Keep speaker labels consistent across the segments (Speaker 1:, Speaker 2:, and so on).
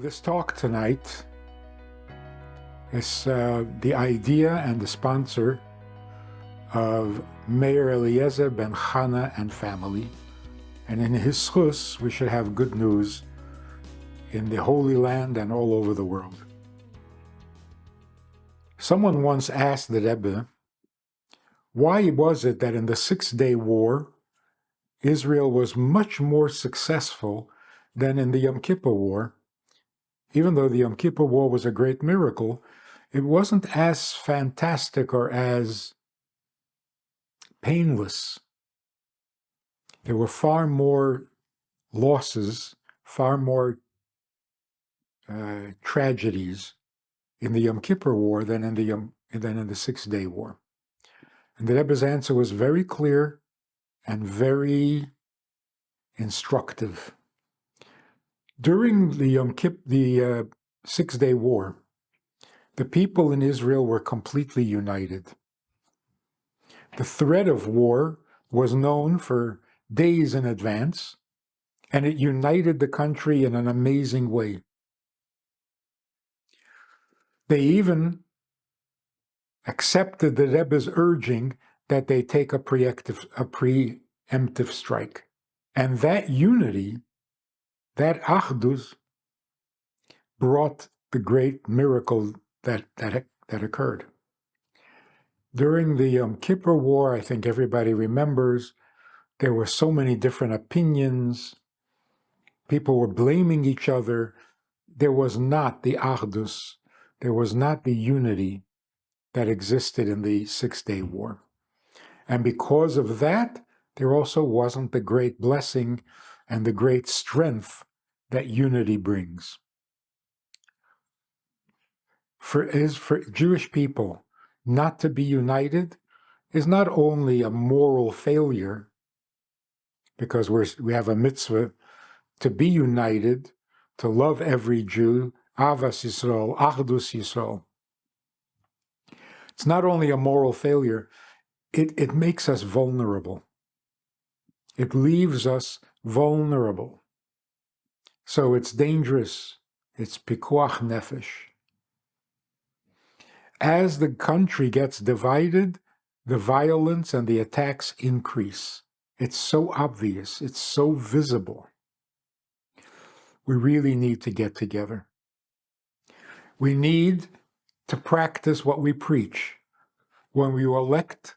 Speaker 1: This talk tonight is the idea and the sponsor of Mayor Eliezer ben Chana and family. And in his schus, we should have good news in the Holy Land and all over the world. Someone once asked the Rebbe, why was it that in the Six-Day War, Israel was much more successful than in the Yom Kippur War? Even though the Yom Kippur War was a great miracle, it wasn't as fantastic or as painless. There were far more losses, far more tragedies in the Yom Kippur War than in the Six-Day War. And the Rebbe's answer was very clear and very instructive. During the Six-Day War, the people in Israel were completely united. The threat of war was known for days in advance, and it united the country in an amazing way. They even accepted the Rebbe's urging that they take a preemptive strike. And that unity, that achdus, brought the great miracle that occurred. During the Yom Kippur War, I think everybody remembers, there were so many different opinions. People were blaming each other. There was not the achdus, there was not the unity that existed in the Six-Day War. And because of that, there also wasn't the great blessing and the great strength that unity brings. For Jewish people, not to be united is not only a moral failure, because we have a mitzvah to be united, to love every Jew, Avas Yisrael, Achdus Yisrael. It's not only a moral failure, it makes us vulnerable. It leaves us vulnerable. So it's dangerous. It's pikuach nefesh. As the country gets divided, the violence and the attacks increase. It's so obvious. It's so visible. We really need to get together. We need to practice what we preach. When you elect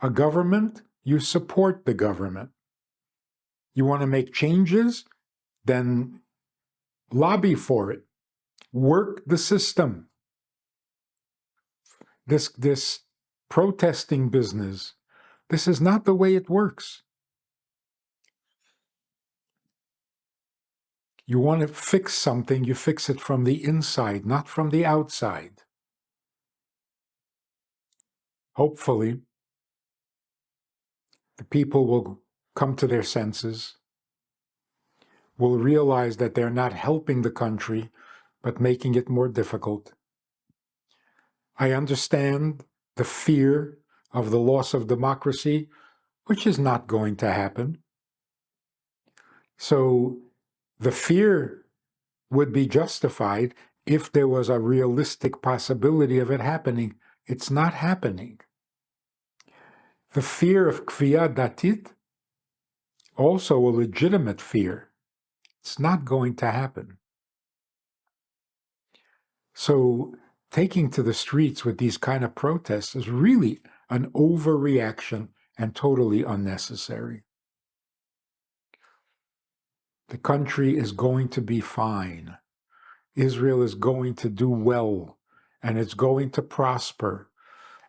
Speaker 1: a government, you support the government. You want to make changes? Then lobby for it. Work the system. This protesting business, this is not the way it works. You want to fix something, you fix it from the inside, not from the outside. Hopefully, the people will come to their senses, will realize that they're not helping the country, but making it more difficult. I understand the fear of the loss of democracy, which is not going to happen. So the fear would be justified if there was a realistic possibility of it happening. It's not happening. The fear of kfiyat datit, also a legitimate fear. It's not going to happen. So taking to the streets with these kind of protests is really an overreaction and totally unnecessary. The country is going to be fine. Israel is going to do well, and it's going to prosper,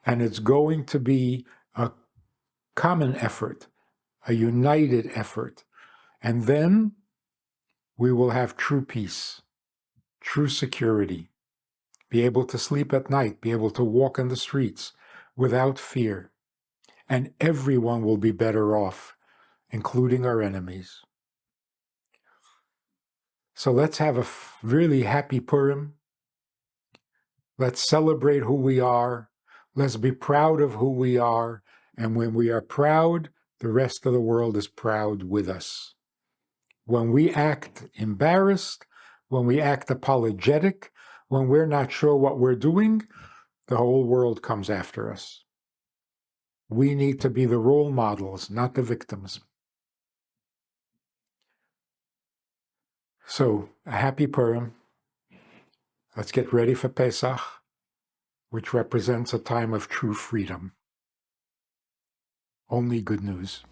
Speaker 1: and it's going to be a common effort, a united effort. And then we will have true peace, true security, be able to sleep at night, be able to walk in the streets without fear. And everyone will be better off, including our enemies. So let's have a really happy Purim. Let's celebrate who we are. Let's be proud of who we are. And when we are proud, the rest of the world is proud with us. When we act embarrassed, when we act apologetic, when we're not sure what we're doing, the whole world comes after us. We need to be the role models, not the victims. So, a happy Purim. Let's get ready for Pesach, which represents a time of true freedom. Only good news.